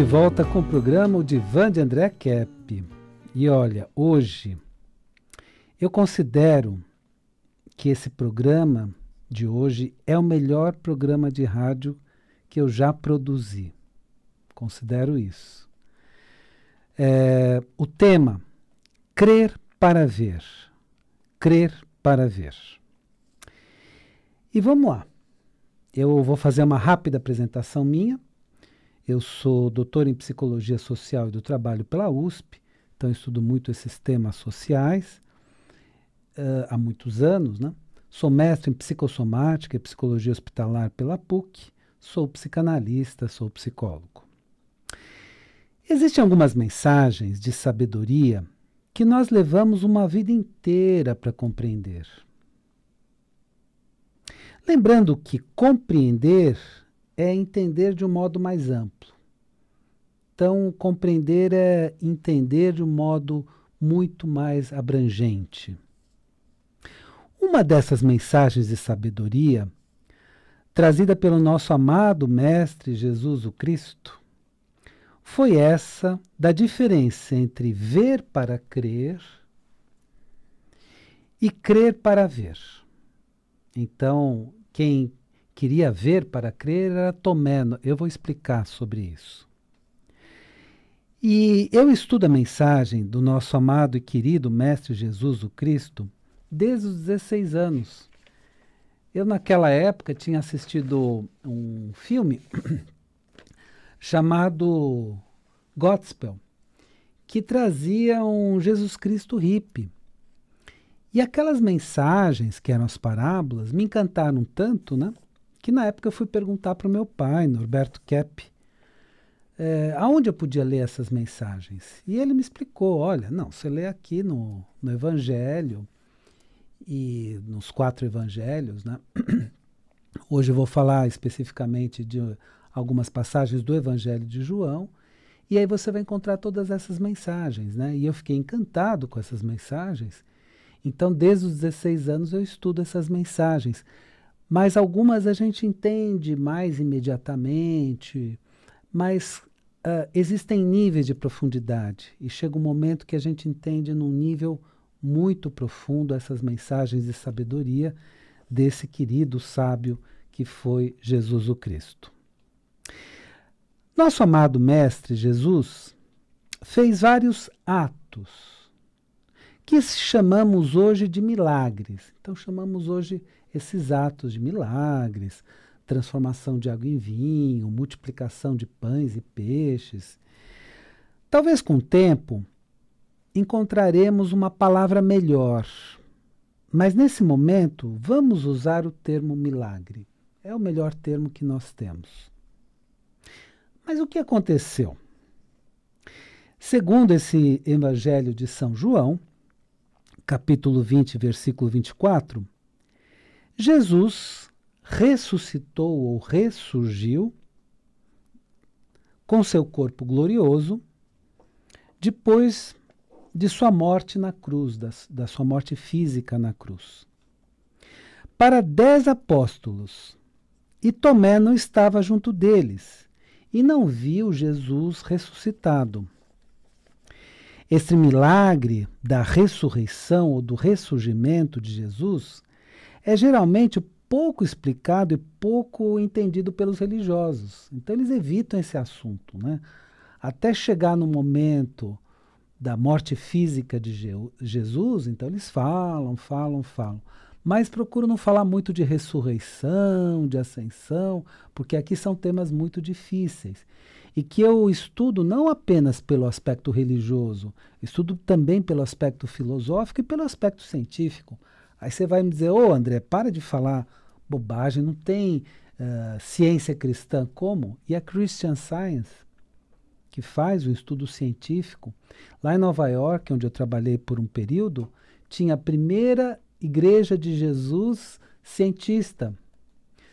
de volta com o programa O Divã de André Kepp. E olha, hoje eu considero que esse programa de hoje é o melhor programa de rádio que eu já produzi. Considero isso. O tema, crer para ver. Crer para ver. E vamos lá. Eu vou fazer uma rápida apresentação minha. Eu sou doutor em Psicologia Social e do Trabalho pela USP, então estudo muito esses temas sociais há muitos anos, né? Sou mestre em Psicossomática e Psicologia Hospitalar pela PUC, sou psicanalista, sou psicólogo. Existem algumas mensagens de sabedoria que nós levamos uma vida inteira para compreender. Lembrando que compreender é entender de um modo mais amplo. Então, compreender é entender de um modo muito mais abrangente. Uma dessas mensagens de sabedoria, trazida pelo nosso amado Mestre Jesus o Cristo, foi essa da diferença entre ver para crer e crer para ver. Então, quem queria ver para crer era Tomé. Eu vou explicar sobre isso. E eu estudo a mensagem do nosso amado e querido Mestre Jesus o Cristo desde os 16 anos. Eu, naquela época, tinha assistido um filme chamado Godspell, que trazia um Jesus Cristo hippie. E aquelas mensagens, que eram as parábolas, me encantaram tanto, né? Que na época eu fui perguntar para o meu pai, Norberto Kepp, aonde eu podia ler essas mensagens. E ele me explicou, olha, não, você lê aqui no Evangelho e nos 4 Evangelhos, né? Hoje eu vou falar especificamente de algumas passagens do Evangelho de João, e aí você vai encontrar todas essas mensagens, né? E eu fiquei encantado com essas mensagens. Então, desde os 16 anos eu estudo essas mensagens. Mas algumas a gente entende mais imediatamente, mas existem níveis de profundidade. E chega um momento que a gente entende num nível muito profundo essas mensagens de sabedoria desse querido sábio que foi Jesus o Cristo. Nosso amado Mestre Jesus fez vários atos que chamamos hoje de milagres. Então chamamos hoje esses atos de milagres, transformação de água em vinho, multiplicação de pães e peixes. Talvez com o tempo encontraremos uma palavra melhor, mas nesse momento vamos usar o termo milagre. É o melhor termo que nós temos. Mas o que aconteceu? Segundo esse Evangelho de São João, capítulo 20, versículo 24, Jesus ressuscitou ou ressurgiu com seu corpo glorioso depois de sua morte na cruz, da sua morte física na cruz. Para 10 apóstolos, e Tomé não estava junto deles, e não viu Jesus ressuscitado. Esse milagre da ressurreição ou do ressurgimento de Jesus é geralmente pouco explicado e pouco entendido pelos religiosos. Então eles evitam esse assunto, né? Até chegar no momento da morte física de Jesus, então eles falam. Mas procuram não falar muito de ressurreição, de ascensão, porque aqui são temas muito difíceis. E que eu estudo não apenas pelo aspecto religioso, estudo também pelo aspecto filosófico e pelo aspecto científico. Aí você vai me dizer, André, para de falar bobagem, não tem ciência cristã. Como? E a Christian Science, que faz o estudo científico. Lá em Nova York, onde eu trabalhei por um período, tinha a primeira igreja de Jesus cientista.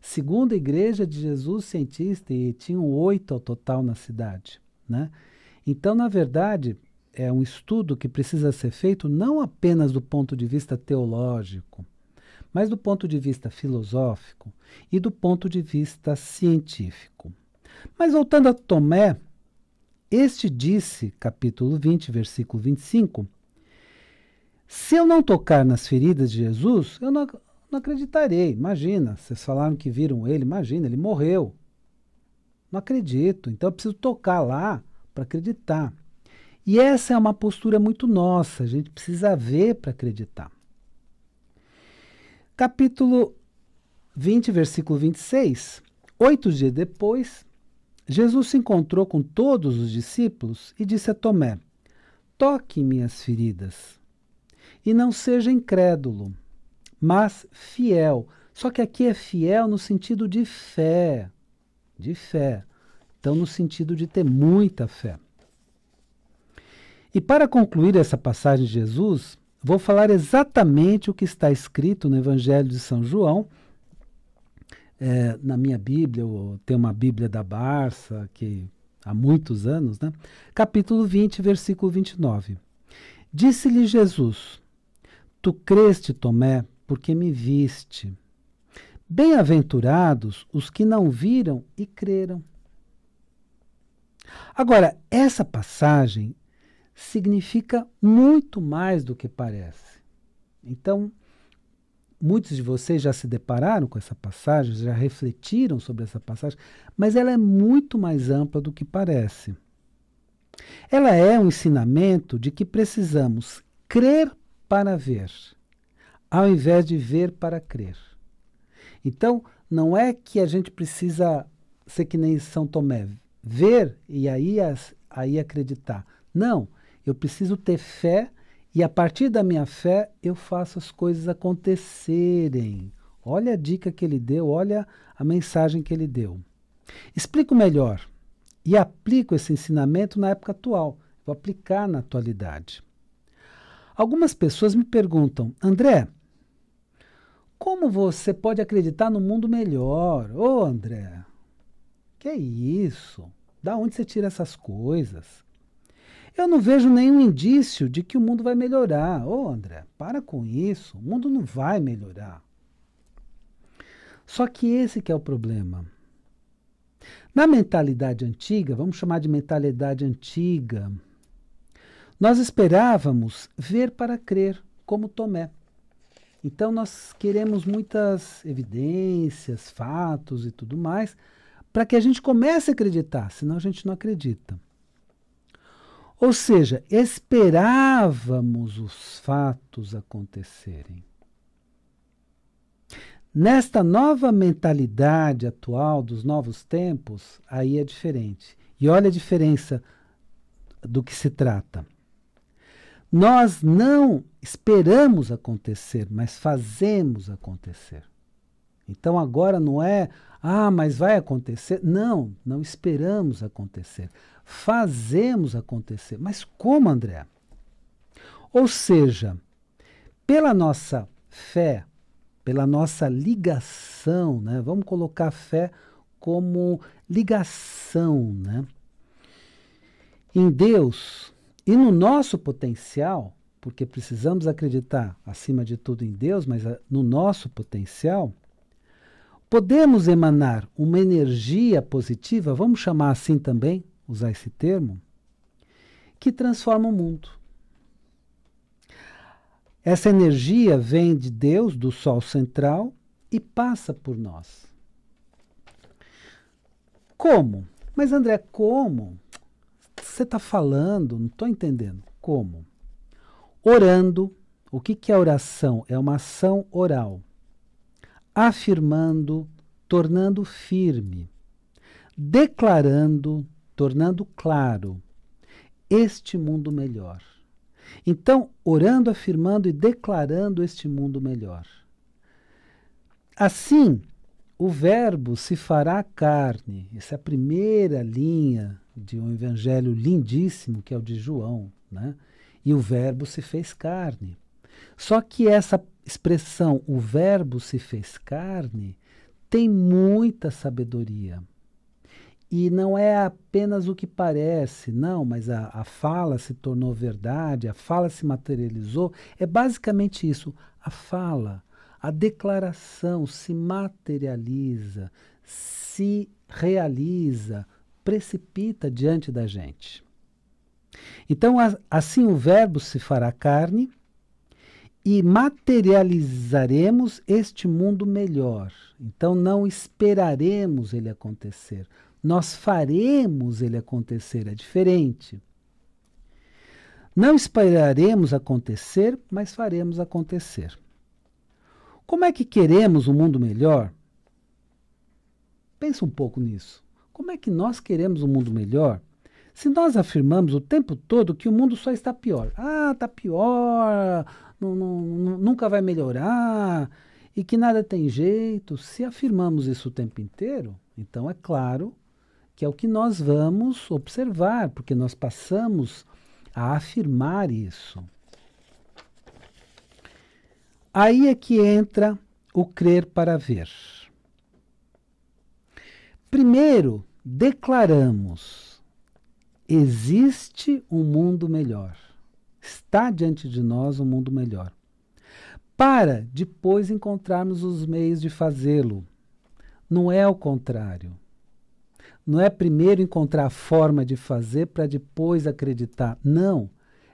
Segunda igreja de Jesus cientista, e tinham 8 ao total na cidade, né? Então, na verdade, é um estudo que precisa ser feito não apenas do ponto de vista teológico, mas do ponto de vista filosófico e do ponto de vista científico. Mas voltando a Tomé, Este disse, capítulo 20, versículo 25, se eu não tocar nas feridas de Jesus, eu não acreditarei. Imagina, vocês falaram que viram ele, imagina, ele morreu. Não acredito, então eu preciso tocar lá para acreditar. E essa é uma postura muito nossa, a gente precisa ver para acreditar. Capítulo 20, versículo 26. 8 dias depois, Jesus se encontrou com todos os discípulos e disse a Tomé, toque em minhas feridas e não seja incrédulo, mas fiel. Só que aqui é fiel no sentido de fé. De fé. Então, no sentido de ter muita fé. E para concluir essa passagem de Jesus, vou falar exatamente o que está escrito no Evangelho de São João. Na minha Bíblia, eu tenho uma Bíblia da Barça, que há muitos anos, né? Capítulo 20, versículo 29. Disse-lhe Jesus, tu creste, Tomé, porque me viste. Bem-aventurados os que não viram e creram. Agora, essa passagem significa muito mais do que parece. Então, muitos de vocês já se depararam com essa passagem, já refletiram sobre essa passagem, mas ela é muito mais ampla do que parece. Ela é um ensinamento de que precisamos crer para ver, ao invés de ver para crer. Então, não é que a gente precisa ser que nem São Tomé, ver e aí acreditar. Não, eu preciso ter fé e a partir da minha fé eu faço as coisas acontecerem. Olha a dica que ele deu, olha a mensagem que ele deu. Explico melhor e aplico esse ensinamento na época atual. Vou aplicar na atualidade. Algumas pessoas me perguntam, André, como você pode acreditar no mundo melhor? Ô, André, que é isso? Da onde você tira essas coisas? Eu não vejo nenhum indício de que o mundo vai melhorar. Ô, André, para com isso. O mundo não vai melhorar. Só que esse que é o problema. Na mentalidade antiga, vamos chamar de mentalidade antiga, nós esperávamos ver para crer, como Tomé. Então nós queremos muitas evidências, fatos e tudo mais, para que a gente comece a acreditar, senão a gente não acredita. Ou seja, esperávamos os fatos acontecerem. Nesta nova mentalidade atual dos novos tempos, aí é diferente. E olha a diferença do que se trata. Nós não esperamos acontecer, mas fazemos acontecer. Então agora não é, mas vai acontecer. Não, não esperamos acontecer. Fazemos acontecer. Mas como, André? Ou seja, pela nossa fé, pela nossa ligação, né? Vamos colocar a fé como ligação, né? Em Deus e no nosso potencial, porque precisamos acreditar, acima de tudo, em Deus, mas no nosso potencial, podemos emanar uma energia positiva, vamos chamar assim também, usar esse termo, que transforma o mundo. Essa energia vem de Deus, do Sol central, e passa por nós. Como? Mas André, como? Você está falando, não estou entendendo. Como? Orando. O que é oração? É uma ação oral. Afirmando, tornando firme. Declarando, tornando claro. Este mundo melhor. Então, orando, afirmando e declarando este mundo melhor. Assim, o verbo se fará carne. Essa é a primeira linha de um evangelho lindíssimo, que é o de João, né? E o verbo se fez carne. Só que essa expressão, o verbo se fez carne, tem muita sabedoria. E não é apenas o que parece, não, mas a fala se tornou verdade, a fala se materializou. É basicamente isso, a fala, a declaração se materializa, se realiza, precipita diante da gente. Então, assim o Verbo se fará carne e materializaremos este mundo melhor. Então, não esperaremos ele acontecer. Nós faremos ele acontecer, é diferente. Não esperaremos acontecer, mas faremos acontecer. Como é que queremos um mundo melhor? Pensa um pouco nisso. Como é que nós queremos um mundo melhor se nós afirmamos o tempo todo que o mundo só está pior? Ah, está pior, nunca vai melhorar e que nada tem jeito. Se afirmamos isso o tempo inteiro, então é claro que é o que nós vamos observar, porque nós passamos a afirmar isso. Aí é que entra o crer para ver. Primeiro, declaramos: existe um mundo melhor. Está diante de nós um mundo melhor. Para depois encontrarmos os meios de fazê-lo. Não é o contrário. Não é primeiro encontrar a forma de fazer para depois acreditar. Não.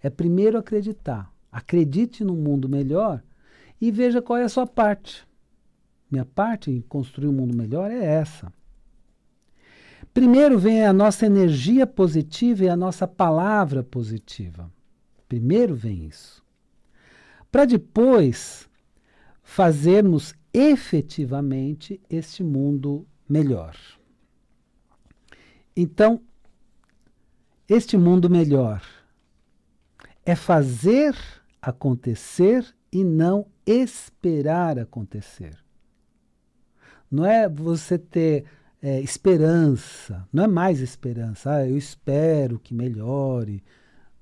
É primeiro acreditar. Acredite num mundo melhor e veja qual é a sua parte. Minha parte em construir um mundo melhor é essa. Primeiro vem a nossa energia positiva e a nossa palavra positiva. Primeiro vem isso. Para depois fazermos efetivamente este mundo melhor. Então, este mundo melhor é fazer acontecer e não esperar acontecer. Não é você ter esperança, não é mais esperança. Ah, eu espero que melhore.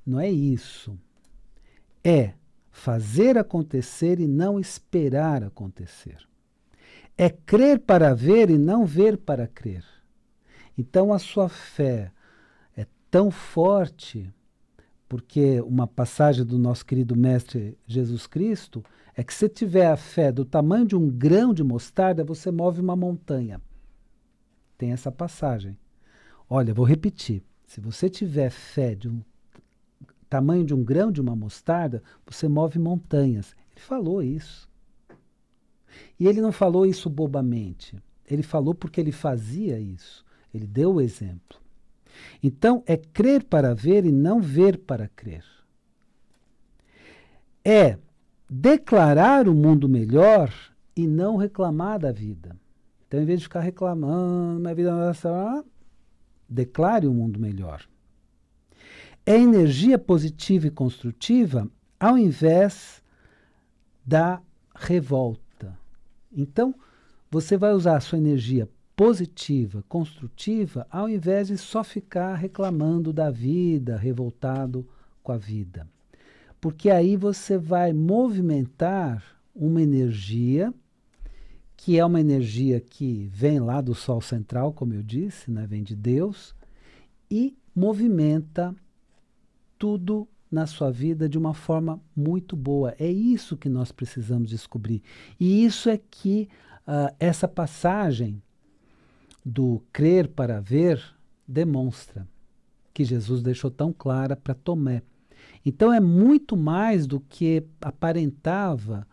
Não é isso. É fazer acontecer e não esperar acontecer. É crer para ver e não ver para crer. Então a sua fé é tão forte, porque uma passagem do nosso querido Mestre Jesus Cristo é que se tiver a fé do tamanho de um grão de mostarda, você move uma montanha. Tem essa passagem. Olha, vou repetir. Se você tiver fé de um tamanho de um grão de uma mostarda, você move montanhas. Ele falou isso. E ele não falou isso bobamente. Ele falou porque ele fazia isso. Ele deu o exemplo. Então, é crer para ver e não ver para crer. É declarar o mundo melhor e não reclamar da vida. Então, em vez de ficar reclamando, minha vida não é essa, declare um mundo melhor. É energia positiva e construtiva ao invés da revolta. Então, você vai usar a sua energia positiva, construtiva, ao invés de só ficar reclamando da vida, revoltado com a vida. Porque aí você vai movimentar uma energia que é uma energia que vem lá do Sol central, como eu disse, né? Vem de Deus, e movimenta tudo na sua vida de uma forma muito boa. É isso que nós precisamos descobrir. E isso é que essa passagem do crer para ver demonstra, que Jesus deixou tão clara para Tomé. Então é muito mais do que aparentava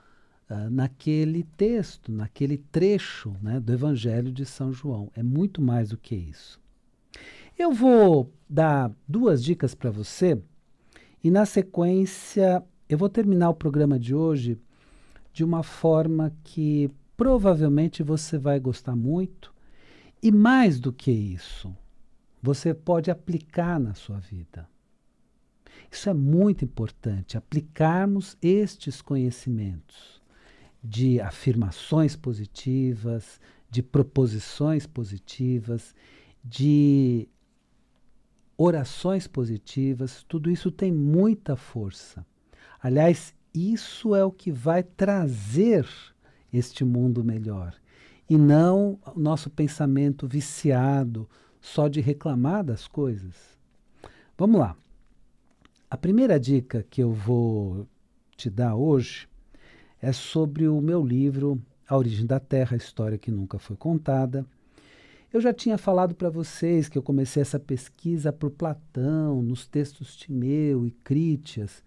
naquele texto, naquele trecho, né, do Evangelho de São João. É muito mais do que isso. Eu vou dar 2 dicas para você e, na sequência, eu vou terminar o programa de hoje de uma forma que provavelmente você vai gostar muito e, mais do que isso, você pode aplicar na sua vida. Isso é muito importante, aplicarmos estes conhecimentos de afirmações positivas, de proposições positivas, de orações positivas. Tudo isso tem muita força. Aliás, isso é o que vai trazer este mundo melhor. E não o nosso pensamento viciado só de reclamar das coisas. Vamos lá. A primeira dica que eu vou te dar hoje é sobre o meu livro A Origem da Terra, a História que Nunca Foi Contada. Eu já tinha falado para vocês que eu comecei essa pesquisa por Platão, nos textos Timeu e Crítias.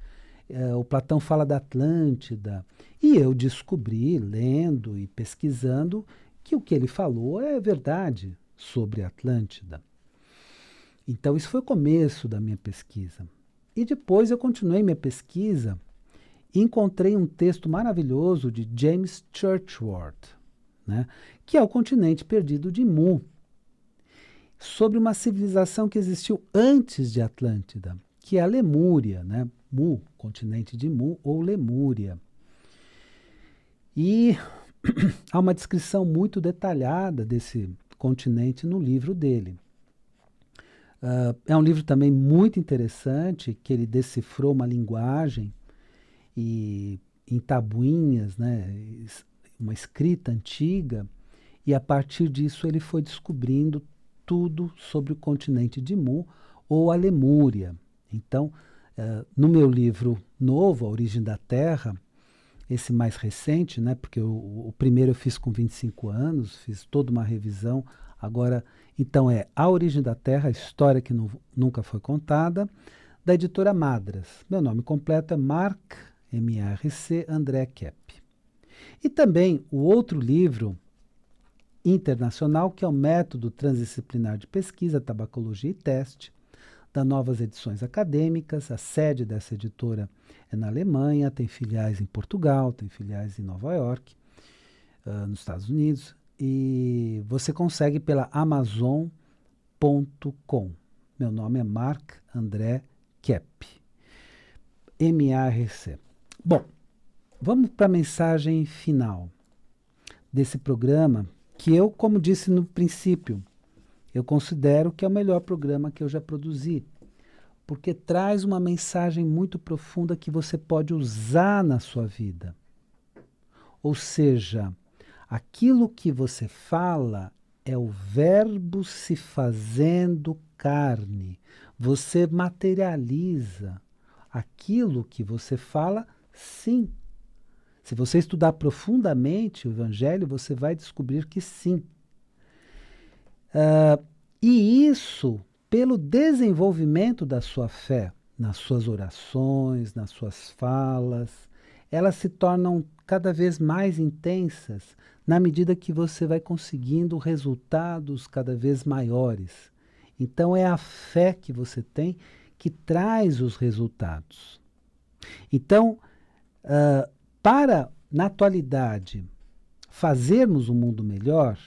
O Platão fala da Atlântida. E eu descobri, lendo e pesquisando, que o que ele falou é verdade sobre a Atlântida. Então, isso foi o começo da minha pesquisa. E depois eu continuei minha pesquisa e encontrei um texto maravilhoso de James Churchward, né, que é O Continente Perdido de Mu, sobre uma civilização que existiu antes de Atlântida, que é a Lemúria, né? Mu, continente de Mu ou Lemúria. E há uma descrição muito detalhada desse continente no livro dele. É um livro também muito interessante, que ele decifrou uma linguagem e em tabuinhas, né, uma escrita antiga, e a partir disso ele foi descobrindo tudo sobre o continente de Mu ou a Lemúria. Então, no meu livro novo, A Origem da Terra, esse mais recente, né, porque o primeiro eu fiz com 25 anos, fiz toda uma revisão. Agora, então, é A Origem da Terra, a história que nunca foi contada, da editora Madras. Meu nome completo é Marc, M-A-R-C, André Kepp. E também o outro livro internacional, que é o Método Transdisciplinar de Pesquisa, Tabacologia e Teste, da Novas Edições Acadêmicas. A sede dessa editora é na Alemanha, tem filiais em Portugal, tem filiais em Nova York, nos Estados Unidos, e você consegue pela Amazon.com. Meu nome é Marc André Kepp, M-A-R-C. Bom, vamos para a mensagem final desse programa, que eu, como disse no princípio, eu considero que é o melhor programa que eu já produzi, porque traz uma mensagem muito profunda que você pode usar na sua vida. Ou seja, aquilo que você fala é o verbo se fazendo carne. Você materializa aquilo que você fala, sim. Se você estudar profundamente o Evangelho, você vai descobrir que sim. E isso pelo desenvolvimento da sua fé, nas suas orações, nas suas falas. Elas se tornam cada vez mais intensas na medida que você vai conseguindo resultados cada vez maiores. Então é a fé que você tem que traz os resultados. Então, para, na atualidade, fazermos um mundo melhor,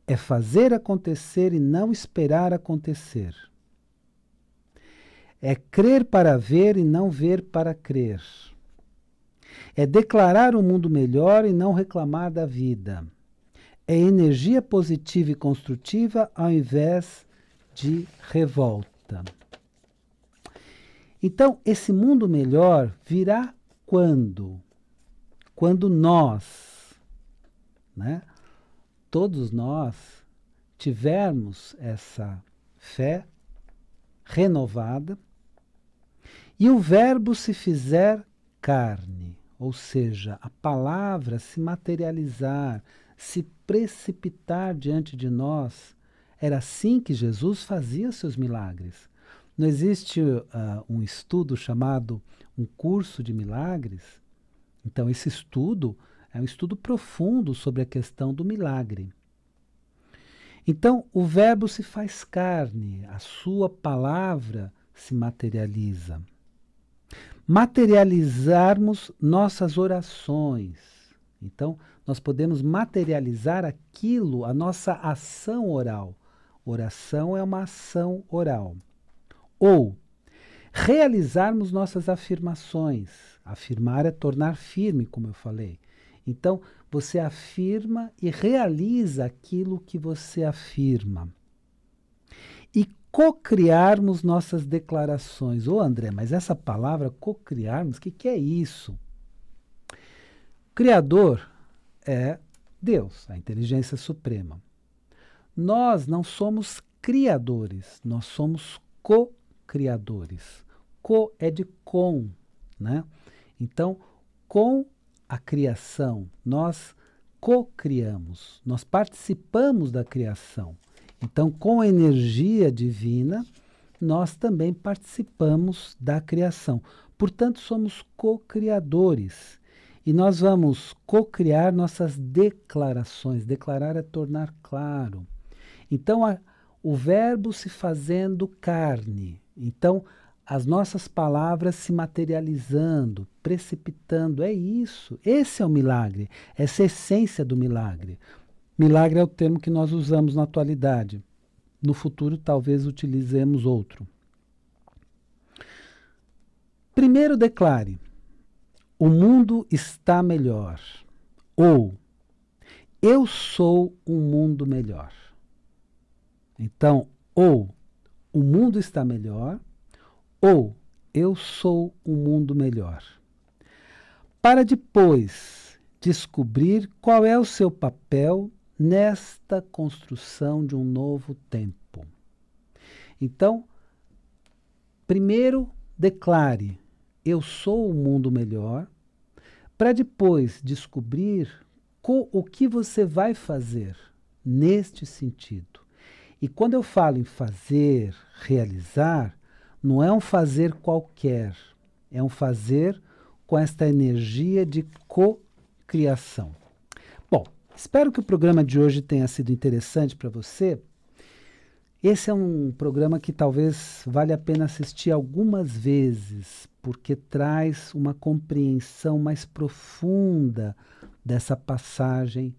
é fazer acontecer e não esperar acontecer. É crer para ver e não ver para crer. É declarar um mundo melhor e não reclamar da vida. É energia positiva e construtiva ao invés de revolta. Então, esse mundo melhor virá quando? Quando nós, né, todos nós, tivermos essa fé renovada e o verbo se fizer carne, ou seja, a palavra se materializar, se precipitar diante de nós. Era assim que Jesus fazia seus milagres. Não existe um estudo chamado um curso de milagres? Então, esse estudo é um estudo profundo sobre a questão do milagre. Então, o verbo se faz carne, a sua palavra se materializa. Materializarmos nossas orações. Então, nós podemos materializar aquilo, a nossa ação oral. Oração é uma ação oral. Ou realizarmos nossas afirmações. Afirmar é tornar firme, como eu falei. Então, você afirma e realiza aquilo que você afirma. E cocriarmos nossas declarações. Ô André, mas essa palavra cocriarmos, o que é isso? Criador é Deus, a inteligência suprema. Nós não somos criadores, nós somos co-criadores. Co é de com, né? Então, com a criação, nós co-criamos, nós participamos da criação. Então, com a energia divina, nós também participamos da criação. Portanto, somos co-criadores. E nós vamos co-criar nossas declarações. Declarar é tornar claro. Então, o verbo se fazendo carne. Então, as nossas palavras se materializando, precipitando. É isso. Esse é o milagre. Essa é a essência do milagre. Milagre é o termo que nós usamos na atualidade. No futuro, talvez utilizemos outro. Primeiro declare: o mundo está melhor. Ou, eu sou um mundo melhor. Então, ou, o mundo está melhor, ou, eu sou um mundo melhor. Para depois descobrir qual é o seu papel nesta construção de um novo tempo. Então, primeiro declare: eu sou um mundo melhor, para depois descobrir o que você vai fazer neste sentido. E quando eu falo em fazer, realizar, não é um fazer qualquer, é um fazer com esta energia de cocriação. Bom, espero que o programa de hoje tenha sido interessante para você. Esse é um programa que talvez valha a pena assistir algumas vezes, porque traz uma compreensão mais profunda dessa passagem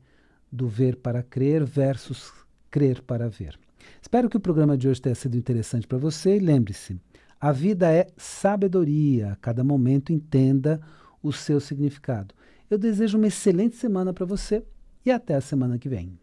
do ver para crer versus crer para ver. Espero que o programa de hoje tenha sido interessante para você e lembre-se, a vida é sabedoria, a cada momento entenda o seu significado. Eu desejo uma excelente semana para você e até a semana que vem.